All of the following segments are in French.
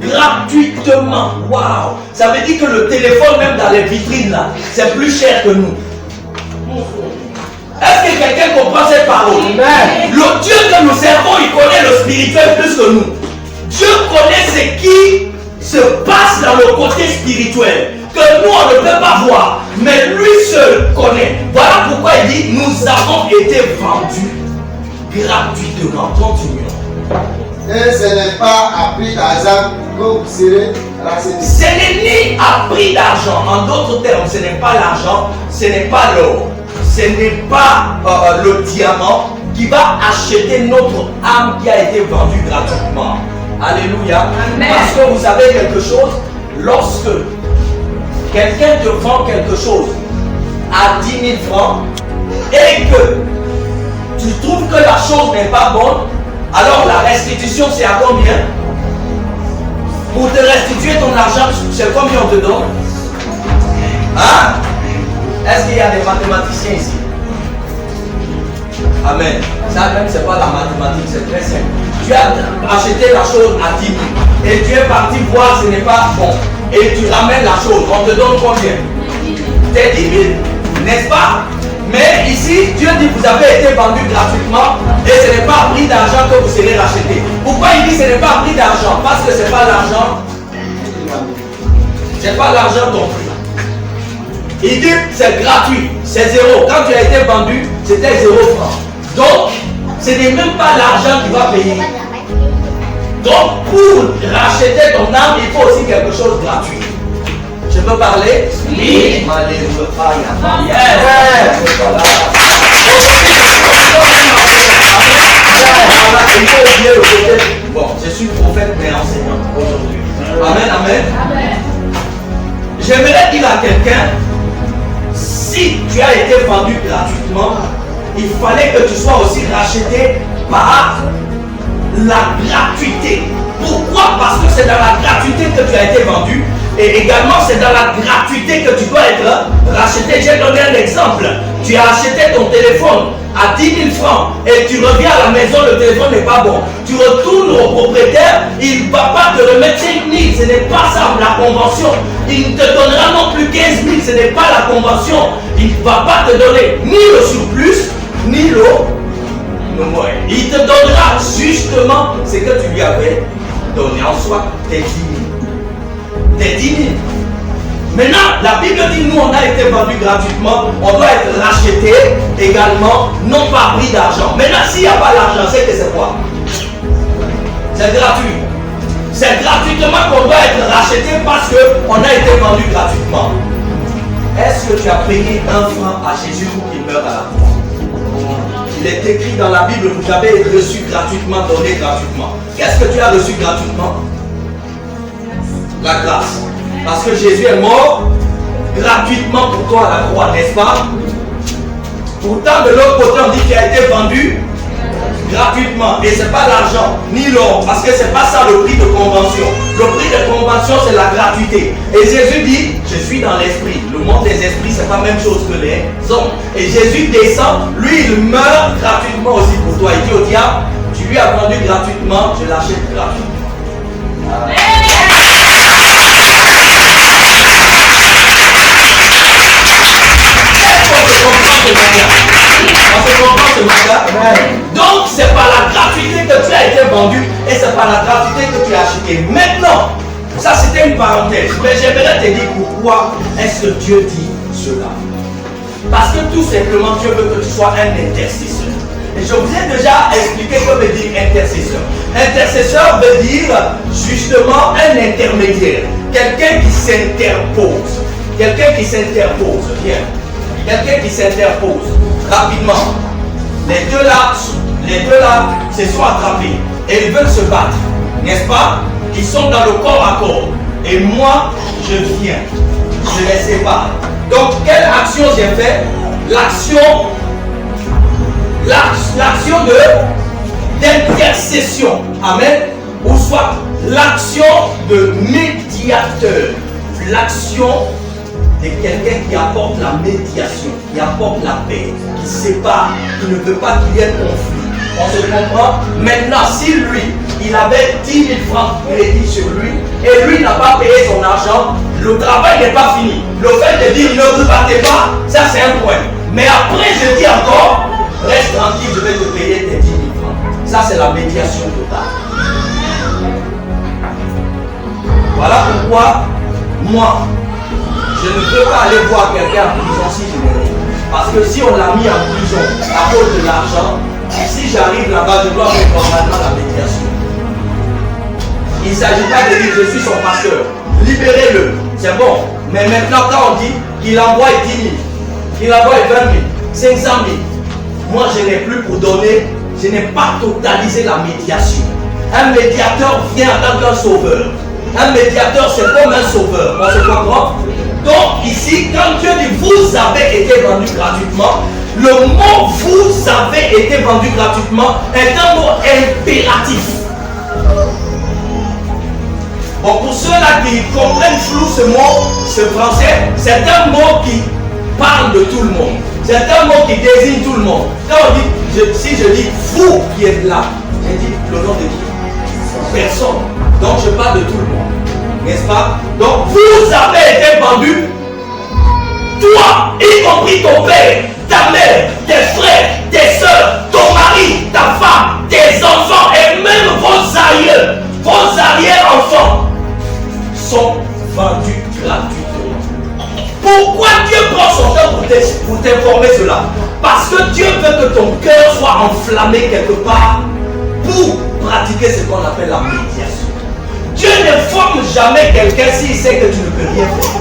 Gratuitement. Waouh. Ça veut dire que le téléphone, même dans les vitrines, là, c'est plus cher que nous. Est-ce que quelqu'un comprend cette parole? Le Dieu que nous servons, il connaît le spirituel plus que nous. Dieu connaît ce qui se passe dans le côté spirituel, que nous, on ne peut pas voir. Mais lui seul connaît. Voilà pourquoi il dit, nous avons été vendus gratuitement. Continuons. Et ce n'est pas à prix d'argent que vous serez rachetés. Ce n'est ni à prix d'argent. En d'autres termes, ce n'est pas l'argent, ce n'est pas l'or, ce n'est pas le diamant qui va acheter notre âme qui a été vendue gratuitement. Alléluia. Amen. Parce que vous savez quelque chose, lorsque quelqu'un te vend quelque chose à 10 000 francs et que tu trouves que la chose n'est pas bonne, alors la restitution c'est à combien? Pour te restituer ton argent, c'est combien on te donne? Hein? Est-ce qu'il y a des mathématiciens ici? Amen. Ça même c'est pas la mathématique, c'est très simple. Tu as acheté la chose à 10 000 et tu es parti voir ce n'est pas bon. Et tu ramènes la chose, on te donne combien? C'est 10 000, n'est-ce pas? Mais ici, Dieu dit vous avez été vendu gratuitement et ce n'est pas à prix d'argent que vous serez racheté. Pourquoi il dit ce n'est pas à prix d'argent? Parce que ce n'est pas l'argent. C'est pas l'argent ton prix. Il dit c'est gratuit, c'est zéro. Quand tu as été vendu, c'était 0 francs. Donc, ce n'est même pas l'argent qui va payer. Donc, pour racheter ton âme, il faut aussi quelque chose de gratuit. Je peux parler? Oui. Bon, je suis prophète mais enseignant aujourd'hui. Amen, amen. J'aimerais dire à quelqu'un, si tu as été vendu gratuitement, il fallait que tu sois aussi racheté par la gratuité. Pourquoi? Parce que c'est dans la gratuité que tu as été vendu. Et également, c'est dans la gratuité que tu dois être racheté. J'ai donné un exemple. Tu as acheté ton téléphone à 10 000 francs et tu reviens à la maison, le téléphone n'est pas bon. Tu retournes au propriétaire, il ne va pas te remettre 5 000. Ce n'est pas ça la convention. Il ne te donnera non plus 15 000. Ce n'est pas la convention. Il ne va pas te donner ni le surplus, ni le moins. Il te donnera justement ce que tu lui avais donné en soi, tes 10 000. Des 10 000. Maintenant, la Bible dit nous on a été vendus gratuitement, on doit être racheté également, non pas prix d'argent. Maintenant, s'il n'y a pas d'argent, c'est que c'est quoi? C'est gratuit. C'est gratuitement qu'on doit être racheté parce qu'on a été vendu gratuitement. Est-ce que tu as payé 1 franc à Jésus pour qu'il meure à la croix? Il est écrit dans la Bible, vous avez reçu gratuitement, donné gratuitement. Qu'est-ce que tu as reçu gratuitement? La grâce. Parce que Jésus est mort gratuitement pour toi à la croix, n'est-ce pas? Pourtant, de l'autre côté, on dit qu'il a été vendu gratuitement. Et ce n'est pas l'argent, ni l'or, parce que ce n'est pas ça le prix de convention. Le prix de convention, c'est la gratuité. Et Jésus dit, je suis dans l'esprit. Le monde des esprits, ce n'est pas la même chose que les hommes. Et Jésus descend, lui, il meurt gratuitement aussi pour toi. Il dit au diable, tu lui as vendu gratuitement, je l'achète gratuitement. On se comprend ce matin. Donc c'est par la gratuité que tu as été vendu et c'est par la gratuité que tu as acheté. Maintenant, ça c'était une parenthèse, mais j'aimerais te dire pourquoi est-ce que Dieu dit cela. Parce que tout simplement Dieu veut que tu sois un intercesseur. Et je vous ai déjà expliqué ce que veut dire intercesseur. Intercesseur veut dire justement un intermédiaire, quelqu'un qui s'interpose. Quelqu'un qui s'interpose, bien. Quelqu'un qui s'interpose rapidement. Les deux là se sont attrapés et ils veulent se battre, n'est-ce pas? Ils sont dans le corps à corps. Et moi, je viens, je les sépare. Donc, quelle action j'ai fait? L'action d'intercession. Amen. Ou soit l'action de médiateur. L'action de quelqu'un qui apporte la médiation, qui apporte la paix, qui sépare, qui ne veut pas qu'il y ait conflit. On se comprend? Maintenant, si lui, il avait 10 000 francs crédit sur lui, et lui n'a pas payé son argent, le travail n'est pas fini. Le fait de dire ne vous battez pas, ça c'est un point. Mais après je dis encore, reste tranquille, je vais te payer tes 10 000 francs. Ça c'est la médiation totale. Voilà pourquoi moi, je ne peux pas aller voir quelqu'un en prison si je n'ai rien. Parce que si on l'a mis en prison à cause de l'argent, si j'arrive là-bas, je dois mettre maintenant la médiation. Il ne s'agit pas de dire je suis son pasteur. Libérez-le, c'est bon. Mais maintenant, quand on dit qu'il envoie 10 000, qu'il envoie 20 000, 500 000, moi je n'ai plus pour donner, je n'ai pas totalisé la médiation. Un médiateur vient en tant qu'un sauveur. Un médiateur, c'est comme un sauveur. On se comprend? Donc ici, quand Dieu dit vous avez été vendu gratuitement, le mot vous avez été vendu gratuitement est un mot impératif. Bon, pour ceux-là qui comprennent flou ce mot, ce français, c'est un mot qui parle de tout le monde. C'est un mot qui désigne tout le monde. Quand on dit, si je dis vous qui êtes là, je dis le nom de qui? Personne. Donc je parle de tout le monde. N'est-ce pas? Donc vous avez été vendu, toi, y compris ton père, ta mère, tes frères, tes soeurs, ton mari, ta femme, tes enfants et même vos aïeux, vos arrière-enfants sont vendus gratuitement. Pourquoi Dieu prend son temps pour t'informer cela? Parce que Dieu veut que ton cœur soit enflammé quelque part pour pratiquer ce qu'on appelle la médiation. Dieu ne forme jamais quelqu'un s'il sait que tu ne peux rien faire.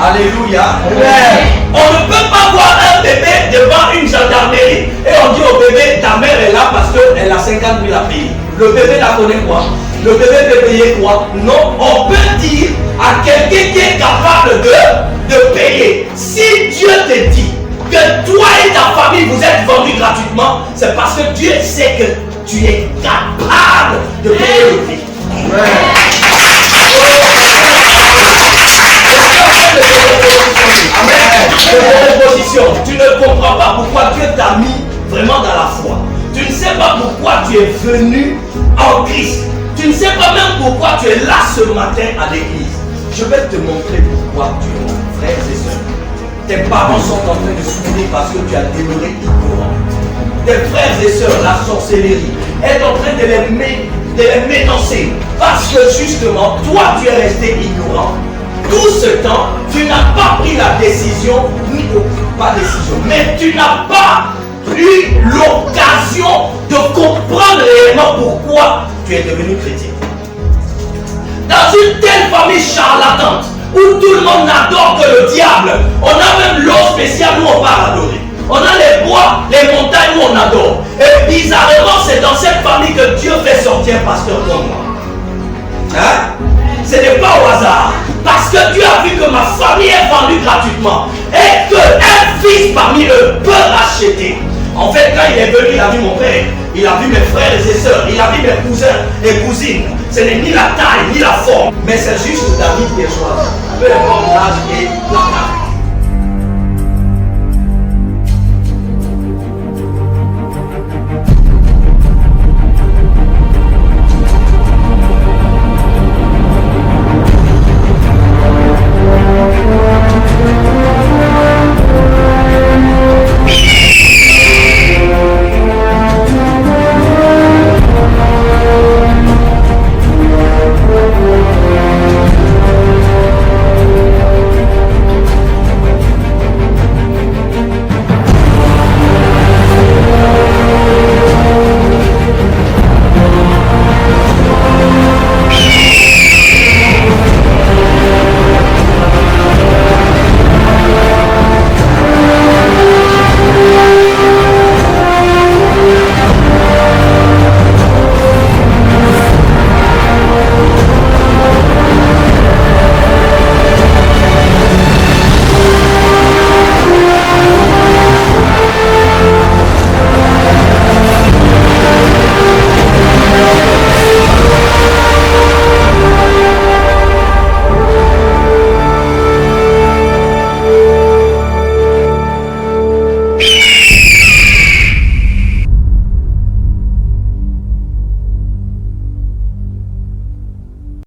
Alléluia. Amen. On ne peut pas voir un bébé devant une gendarmerie et on dit au bébé, ta mère est là parce qu'elle a 50 000 à payer. Le bébé la connaît quoi? Le bébé peut payer quoi? Non, on peut dire à quelqu'un qui est capable de payer. Si Dieu te dit que toi et ta famille vous êtes vendus gratuitement, c'est parce que Dieu sait que tu es capable de payer le prix. Amen. Tu ne comprends pas pourquoi Dieu t'a mis vraiment dans la foi. Tu ne sais pas pourquoi tu es venu en Christ. Tu ne sais pas même pourquoi tu es là ce matin à l'église. Je vais te montrer pourquoi tu es là, frères et sœurs. Tes parents sont en train de souffrir parce que tu as demeuré ignorant. Tes frères et sœurs, la sorcellerie est en train de les ménoncer parce que justement, toi tu es resté ignorant. Tout ce temps, tu n'as pas pris la décision, mais tu n'as pas eu l'occasion de comprendre réellement pourquoi tu es devenu chrétien. Dans une telle famille charlatante où tout le monde n'adore que le diable, on a même l'eau spéciale où on va adorer. On a les bois, les montagnes où on adore. Et bizarrement, c'est dans cette famille que Dieu fait sortir un pasteur comme moi. Hein? Ce n'est pas au hasard. Parce que Dieu a vu que ma famille est vendue gratuitement. Et qu'un fils parmi eux peut racheter. En fait, quand il est venu, il a vu mon père. Il a vu mes frères et ses sœurs. Il a vu mes cousins et cousines. Ce n'est ni la taille, ni la forme. Mais c'est juste David qui est choisi. Peu importe l'âge et la taille.